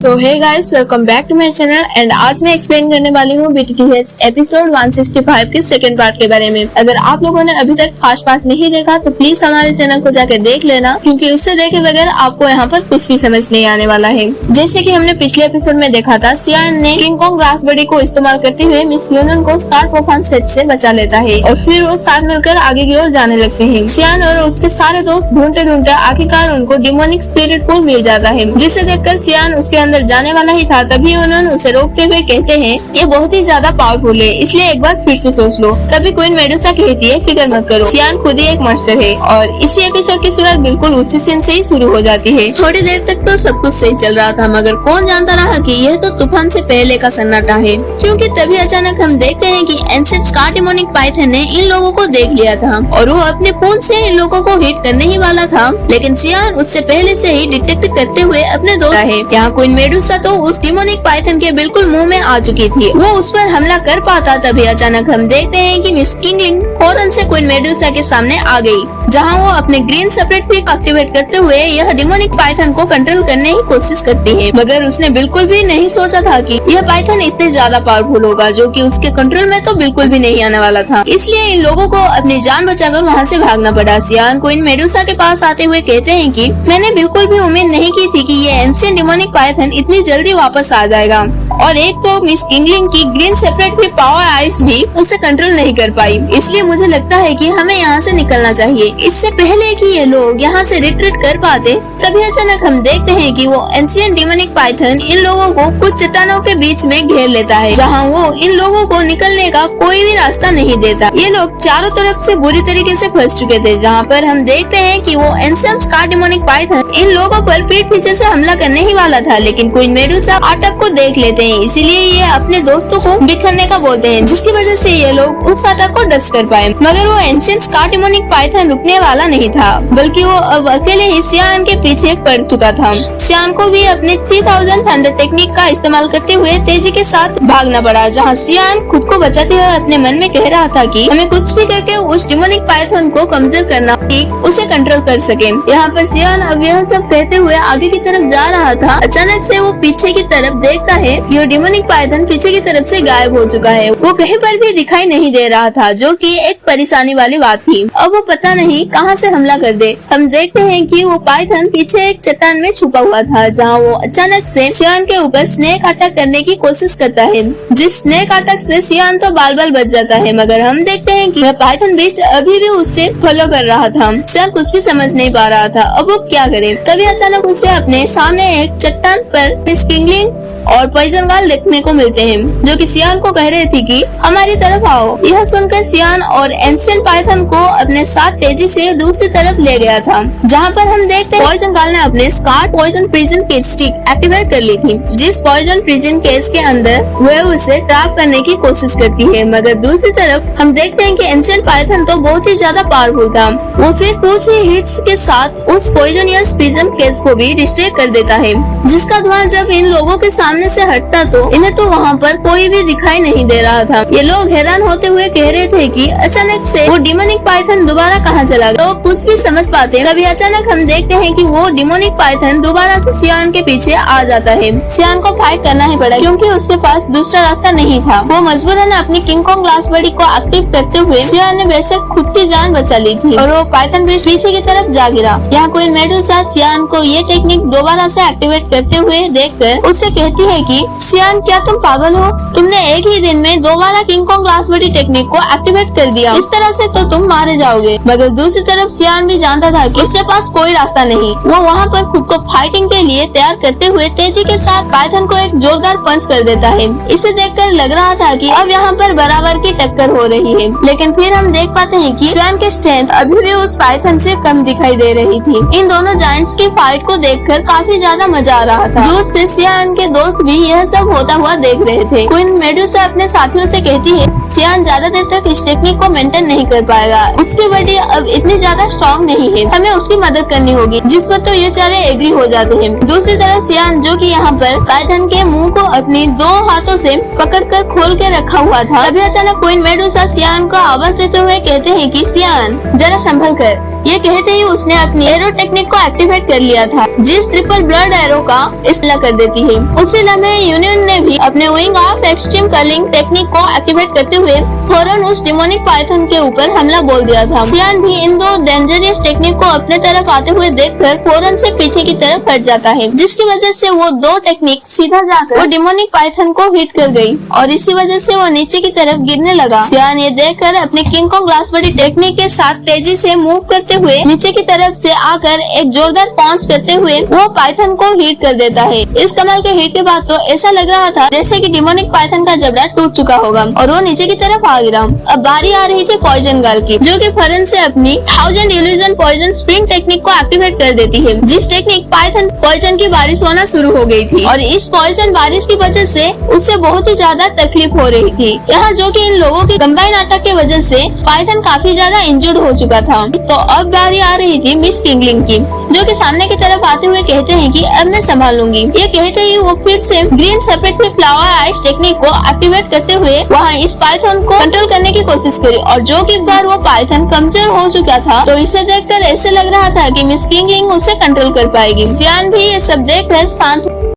तो hey guys, welcome back to my channel and आज मैं एक्सप्लेन करने वाली हूँ BTTH एपिसोड 165 के सेकंड पार्ट के बारे में। अगर आप लोगों ने अभी तक फर्स्ट पार्ट नहीं देखा तो प्लीज हमारे चैनल को जाकर देख लेना, क्योंकि उससे देखे बगैर आपको यहाँ पर कुछ भी समझ नहीं आने वाला है। जैसे कि हमने पिछले एपिसोड में देखा था, सियान ने किंग कॉन्ग ग्रास बॉडी को इस्तेमाल करते हुए मिस यूनियन को स्कार्फ प्रोफान सेट से बचा लेता है और फिर वो साथ मिलकर आगे की ओर जाने लगते हैं। सियान और उसके सारे दोस्त ढूंढते ढूंढते आखिरकार उनको डिमोनिक स्पिरिट पूल मिल जाता है, जिसे देखकर सियान उसके अंदर जाने वाला ही था। तभी उन्होंने उसे रोकते हुए कहते हैं, ये बहुत ही ज्यादा पावरफुल है, इसलिए एक बार फिर से सोच लो। तभी क्वीन मेडुसा कहती है, फिक्र मत करो, सियान खुद ही एक मास्टर है। और इसी एपिसोड की शुरुआत बिल्कुल उसी सीन से ही शुरू हो जाती है। थोड़ी देर तक तो सब कुछ सही चल रहा था, मगर कौन जानता रहा कि यह तो तूफान से पहले का सन्नाटा है, क्योंकि तभी अचानक हम देखते हैं कि एंशिएंट स्कार डेमोनिक पाइथन ने इन लोगों को देख लिया था और वो अपने पूंछ से इन लोगों को हिट करने ही वाला था, लेकिन सियान उससे पहले से ही डिटेक्ट करते हुए अपने दोस्त है। यहाँ क्वीन मेडुसा तो उस डिमोनिक पाइथन के बिल्कुल मुंह में आ चुकी थी, वो उस पर हमला कर पाता। तभी अचानक हम देखते हैं कि मिस किंगलिंग फौरन से क्वीन मेडुसा के सामने आ गई, जहां वो अपने ग्रीन सेपरेट ट्रिक एक्टिवेट करते हुए यह डिमोनिक पाइथन को कंट्रोल करने की कोशिश करती है। मगर उसने बिल्कुल भी नहीं सोचा था कि यह पाइथन इतने ज्यादा पावरफुल होगा, जो कि उसके कंट्रोल में तो बिल्कुल भी नहीं आने वाला था। इसलिए इन लोगों को अपनी जान बचाकर वहाँ से भागना पड़ा। सियान क्वीन मेडुसा के पास आते हुए कहते हैं कि मैंने बिल्कुल भी उम्मीद नहीं की थी कि ये एंशिएंट डिमोनिक पाइथन इतनी जल्दी वापस आ जाएगा, और एक तो मिस किंगलिंग की ग्रीन सेपरेट पावर आइज भी उसे कंट्रोल नहीं कर पाई। इसलिए मुझे लगता है कि हमें यहाँ से निकलना चाहिए, इससे पहले कि ये लोग यहाँ से रिट्रीट कर पाते। तभी अचानक हम देखते हैं कि वो एंशिएंट डिमोनिक पाइथन इन लोगों को कुछ चट्टानों के बीच में घेर लेता है, जहाँ वो इन लोगों को निकलने का कोई भी रास्ता नहीं देता। ये लोग चारों तरफ से बुरी तरीके से फंस चुके थे, जहाँ पर हम देखते हैं कि वो एंशिएंट स्कार डेमोनिक पाइथन इन लोगों पर पीठ पीछे से हमला करने ही वाला था, लेकिन क्वीन मेडुसा आटक को देख लेते हैं। इसीलिए ये अपने दोस्तों को बिखरने का बोलते हैं, जिसकी वजह से ये लोग उस अटैक को डस कर पाए। मगर वो एंशिएंट स्कार डेमोनिक पाइथन रुकने वाला नहीं था, बल्कि वो अब अकेले ही सियान के पीछे पड़ चुका था। सियान को भी अपने 3000 थंडर टेक्निक का इस्तेमाल करते हुए तेजी के साथ भागना पड़ा, जहाँ सियान खुद को बचाते हुए अपने मन में कह रहा था कि हमें कुछ भी करके उस डिमोनिक पाइथन को कमजोर करना, उसे कंट्रोल कर सके। यहाँ पर सियान अब यह सब कहते हुए आगे की तरफ जा रहा था। अचानक से वो पीछे की तरफ देखता है कि वो डिमोनिक पाइथन पीछे की तरफ से गायब हो चुका है। वो कहीं पर भी दिखाई नहीं दे रहा था, जो कि एक परेशानी वाली बात थी। अब वो पता नहीं कहां से हमला कर दे। हम देखते हैं कि वो पाइथन पीछे एक चट्टान में छुपा हुआ था, जहां वो अचानक से सियान के ऊपर स्नेक अटैक करने की कोशिश करता है। जिस स्नेक अटैक से सियान तो बाल बाल बच जाता है, मगर हम देखते हैं कि पाइथन बीस्ट अभी भी उससे फॉलो कर रहा था। सियान कुछ भी समझ नहीं पा रहा था, अब वो क्या करे। तभी अचानक उसे अपने सामने एक चट्टान पर मिस किंगलिंग और पॉइजन गर्ल देखने को मिलते हैं, जो कि सियान को कह रहे थे कि हमारी तरफ आओ। यह सुनकर सियान और एंशिएंट पाइथन को अपने साथ तेजी से दूसरी तरफ ले गया था, जहां पर हम देखते हैं पॉइजन गर्ल ने अपने scar poison prison cage stick activate कर ली थी, जिस पॉइजन प्रिजन केज के अंदर वह उसे ट्रैप करने की कोशिश करती है। मगर दूसरी तरफ हम देखते हैं कि एंशिएंट पाइथन तो बहुत ही ज्यादा पावरफुल था, वो सिर्फ कुछ ही हिट्स के साथ उस पॉइजनियस प्रिजन केज को भी डिस्ट्रैक्ट कर देता है, जिसका धुआं जब इन लोगों के सामने से हटता तो इन्हें तो वहाँ पर कोई भी दिखाई नहीं दे रहा था। ये लोग हैरान होते हुए कह रहे थे कि अचानक से वो डिमोनिक पाइथन दोबारा कहाँ चला गया, तो कुछ भी समझ पाते। तभी अचानक हम देखते हैं कि वो डिमोनिक पाइथन दोबारा से सियान के पीछे आ जाता है। सियान को फाइट करना ही पड़ा, क्योंकि उसके पास दूसरा रास्ता नहीं था। वो मजबूरन अपनी किंग कॉन्ग ग्लास बॉडी को एक्टिव करते हुए सियान ने वैसे खुद की जान बचा ली थी और वो पाइथन बीस्ट पीछे की तरफ जा गिरा। यहाँ क्वीन मेडुसा सियान को ये टेक्निक दोबारा से एक्टिवेट करते हुए देखकर उससे कहती है कि सियान, क्या तुम पागल हो? तुमने एक ही दिन में दोबारा king Kong glass body technique को एक्टिवेट कर दिया, इस तरह से तो तुम मारे जाओगे। मगर दूसरी तरफ सियान भी जानता था कि उसके पास कोई रास्ता नहीं। वो वहाँ पर खुद को फाइटिंग के लिए तैयार करते हुए तेजी के साथ पाइथन को एक जोरदार पंच कर देता है। इसे देखकर लग रहा था कि अब यहाँ पर बराबर की टक्कर हो रही है, लेकिन फिर हम देख पाते हैं कि सियान की स्ट्रेंथ अभी भी उस पाइथन से कम दिखाई दे रही थी। इन दोनों जायंट्स की फाइट को देखकर काफी ज्यादा मजा आ रहा था। दूर से सियान के दोस्त भी यह सब होता हुआ देख रहे थे। क्वीन मेडुसा अपने साथियों से कहती है, सियान ज्यादा देर तक इस टेक्निक को मेंटेन नहीं कर पाएगा, उसकी बॉडी अब इतनी ज्यादा स्ट्रॉन्ग नहीं है, हमें उसकी मदद करनी होगी। जिस पर तो ये चारे एग्री हो जाते हैं। दूसरी तरफ सियान, जो कि यहाँ पर पाइथन के मुंह को अपनी 2 हाथों से पकड़कर खोल के रखा हुआ था, तभी अचानक क्वीन मेडुसा सियान को आवाज देते हुए कहते हैं कि सियान, जरा संभल कर, ये कहते ही उसने अपनी एरो टेक्निक को एक्टिवेट कर लिया था, जिस ट्रिपल ब्लड एरो का इस्तेमाल कर देती है। उसी लम्हे यूनियन ने भी अपने wing of extreme curling technique को एक्टिवेट करते हुए फौरन उस डिमोनिक पाइथन के ऊपर हमला बोल दिया था। सियान भी इन दो डेंजरस टेक्निक को अपने तरफ आते हुए देखकर फौरन से पीछे की तरफ हट जाता है, जिसकी वजह से वो दो टेक्निक सीधा जाकर वो डिमोनिक पाइथन को हिट कर गई और इसी वजह से वो नीचे की तरफ गिरने लगा। सियान ये देखकर अपने king Kong glass body technique के साथ तेजी से मूव करते हुए नीचे की तरफ से आकर एक जोरदार पॉन्च करते हुए वो पाइथन को हिट कर देता है। इस कमाल के हिट के बाद तो ऐसा लग रहा था जैसे कि डिमोनिक पाइथन का जबड़ा टूट चुका होगा और वो नीचे की तरफ आ गिरा। अब बारी आ रही थी पॉइजन गर्ल की, जो कि फौरन से अपनी 1000 इल्यूजन पॉइजन स्प्रिंग टेक्निक को एक्टिवेट कर देती है, जिस टेक्निक पाइथन पॉइजन की बारिश होना शुरू हो गई थी और इस पॉइजन बारिश की वजह से उससे बहुत ही ज्यादा तकलीफ हो रही थी। यहाँ जो कि इन लोगों के कंबाइन अटैक की वजह से पाइथन काफी ज्यादा इंजर्ड हो चुका था। तो अब बारी आ रही थी मिस किंगलिंग की, जो कि सामने की तरफ आते हुए कहते हैं कि अब मैं संभालूंगी। ये कहते ही वो फिर से ग्रीन सर्पेंट में फ्लावर आइस टेक्निक को एक्टिवेट करते हुए वहाँ इस पाइथन को कंट्रोल करने की कोशिश करी और जो कि बार वो पाइथन कमजोर हो चुका था, तो इसे देखकर ऐसे लग रहा था कि मिस किंगलिंग उसे कंट्रोल कर पाएगी। सियान भी ये सब देखकर शांत